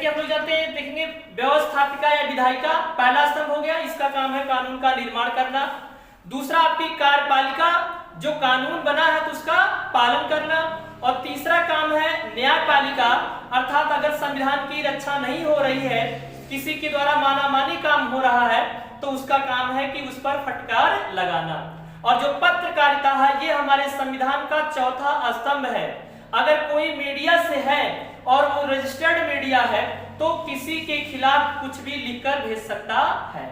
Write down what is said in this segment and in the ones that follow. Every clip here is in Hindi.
कि हम लोग जानते हैं, देखेंगे व्यवस्थापिका या विधायिका पहला स्तंभ हो गया, इसका काम है कानून का निर्माण करना। दूसरा आपकी कार्यपालिका, जो कानून बना है तो उसका पालन करना। और तीसरा काम है न्यायपालिका, अर्थात अगर संविधान की रक्षा नहीं हो रही है, किसी के द्वारा मानामानी काम हो रहा है, तो उसका काम है कि उस पर फटकार लगाना। और जो पत्रकारिता है, ये हमारे संविधान का चौथा स्तंभ है। अगर कोई मीडिया से है और वो रजिस्टर्ड मीडिया है, तो किसी के खिलाफ कुछ भी लिखकर भेज सकता है।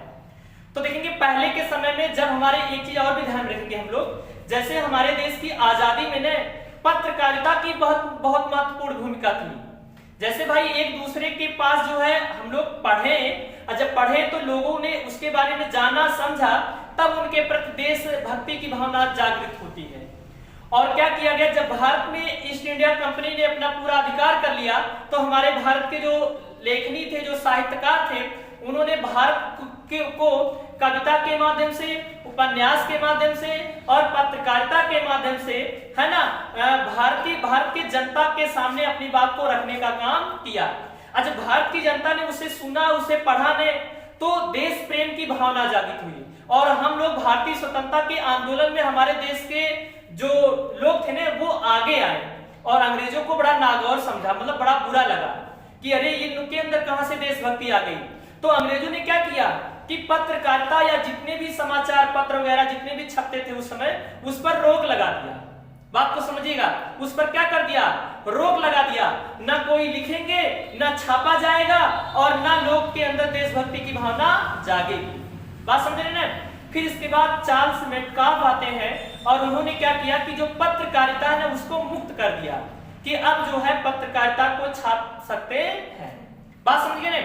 तो देखेंगे पहले के समय में जब हमारे एक चीज और भी ध्यान रखेंगे हम लोग, जैसे हमारे देश की आजादी में ने पत्रकारिता की बहुत महत्वपूर्ण भूमिका थी। जैसे भाई एक दूसरे के पास जो है हम लोग पढ़े, और जब पढ़े तो लोगों ने उसके बारे में जाना समझा, तब उनके प्रति देश भक्ति की भावना जागृत होती है। और क्या किया गया, जब भारत में ईस्ट इंडिया कंपनी ने अपना पूरा अधिकार कर लिया, तो हमारे भारत के जो लेखनी थे, जो साहित्यकार थे, उन्होंने भारत को कविता के माध्यम से, उपन्यास के माध्यम से और पत्रकारिता के माध्यम से, है ना, भारत की जनता के सामने अपनी बात को रखने का काम किया। अच्छा, भारत की जनता ने उसे सुना, उसे पढ़ा ने, तो देश प्रेम की भावना जागृत हुई और हम लोग भारतीय स्वतंत्रता के आंदोलन में हमारे देश के जो लोग थे ना, वो आगे आए और अंग्रेजों को बड़ा नागौर समझा, मतलब बड़ा बुरा लगा कि अरे ये इनके अंदर कहां से देशभक्ति आ गई। तो अंग्रेजों ने क्या किया कि पत्रकारिता या जितने भी समाचार पत्र वगैरह जितने भी छपते थे उस समय, उस पर रोक लगा दिया। बात को समझिएगा, उस पर क्या कर दिया, रोक लगा दिया। ना कोई लिखेंगे, ना छापा जाएगा और ना लोग के अंदर देशभक्ति की भावना जागेगी। बात समझ रहे ना। फिर इसके बाद चार्ल्स मेटकाफ आते हैं और उन्होंने क्या किया कि जो पत्रकारिता है ना, उसको मुक्त कर दिया कि अब जो है पत्रकारिता को छाप सकते हैं। बात समझ गए ना।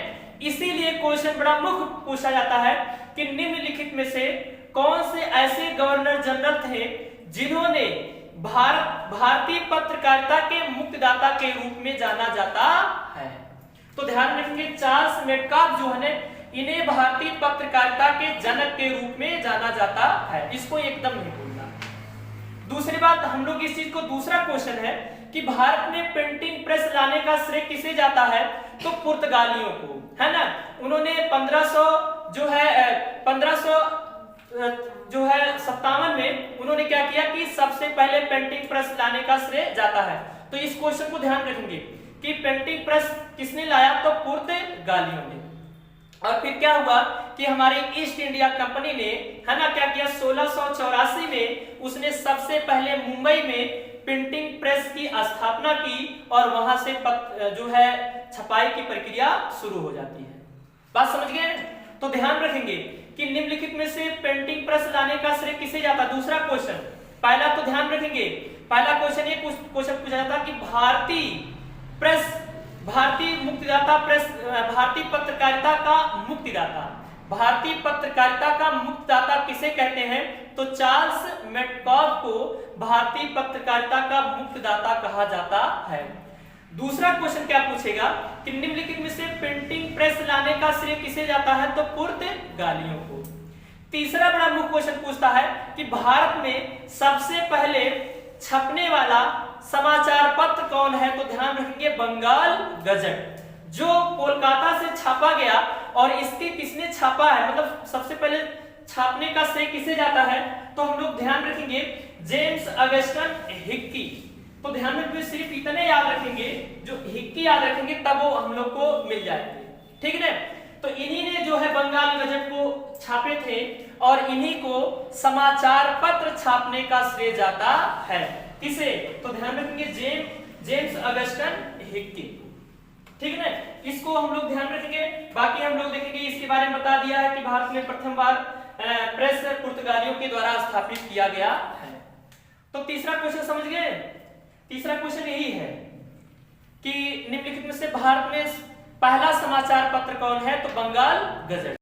इसीलिए क्वेश्चन बड़ा मुख्य पूछा जाता है कि निम्नलिखित में से कौन से ऐसे गवर्नर जनरल थे जिन्होंने भारतीय पत्रकारिता के मुक्तिदाता के रूप में जाना जाता है। तो ध्यान रखेंगे, चार्ल्स मेटकाफ जो है, इन्हें भारतीय पत्रकारिता के जनक के रूप में जाना जाता है। इसको एकदम नहीं भूलना। दूसरी बात, हम लोग इस चीज को, दूसरा क्वेश्चन है कि भारत में प्रिंटिंग प्रेस लाने का श्रेय किसे जाता है, तो पुर्तगालियों को, है ना। उन्होंने 1557 में उन्होंने क्या किया कि सबसे पहले प्रिंटिंग प्रेस लाने का श्रेय जाता है। तो इस क्वेश्चन को ध्यान रखेंगे कि प्रिंटिंग प्रेस किसने लाया, तो पुर्तगालियों ने। और फिर क्या हुआ कि हमारी ईस्ट इंडिया कंपनी ने, है ना, क्या किया, 1684 में उसने सबसे पहले मुंबई में प्रिंटिंग प्रेस की स्थापना की और वहां से जो है छपाई की प्रक्रिया शुरू हो जाती है। बात समझ गए। तो ध्यान रखेंगे कि निम्नलिखित में से प्रिंटिंग प्रेस लाने का श्रेय किसे जाता। दूसरा क्वेश्चन, पहला तो ध्यान रखेंगे, पहला क्वेश्चन ये क्वेश्चन पूछा जाता कि भारतीय मुक्तिदाता प्रेस, भारतीय पत्रकारिता का मुक्तिदाता, भारतीय पत्रकारिता का मुक्तिदाता किसे कहते हैं, तो चार्ल्स मेटकाफ को भारतीय पत्रकारिता का मुक्तिदाता कहा जाता है। दूसरा क्वेश्चन क्या पूछेगा कि निम्नलिखित में से प्रिंटिंग प्रेस लाने का श्रेय किसे जाता है, तो पुर्तगालियों को। तीसरा बड़ा मुख्य क्वेश्चन पूछता है कि भारत में सबसे पहले छपने वाला समाचार पत्र कौन है, तो ध्यान रखेंगे बंगाल गजट, जो कोलकाता से छापा गया। और इसके किसने छापा है, मतलब सबसे पहले छापने का श्रेय किसे जाता है, तो हम लोग ध्यान रखेंगे जेम्स अगस्टन हिक्की। तो ध्यान में सिर्फ इतने याद रखेंगे, जो हिक्की याद रखेंगे तब वो हम लोग को मिल जाएंगे, ठीक है। तो इन्हीं ने जो है बंगाल गजट को छापे थे और इन्हीं को समाचार पत्र छापने का श्रेय जाता है। किसे, तो ध्यान रखेंगे जेम्स अगस्टन हिक्की, ठीक है ना। इसको हम लोग ध्यान रखेंगे। बाकी हम लोग देखेंगे, इसके बारे में बता दिया है कि भारत में प्रथम बार प्रेस पुर्तगालियों के द्वारा स्थापित किया गया है। तो तीसरा क्वेश्चन समझ गए। तीसरा क्वेश्चन यही है कि निम्नलिखित में से भारत में पहला समाचार पत्र कौन है, तो बंगाल गजट।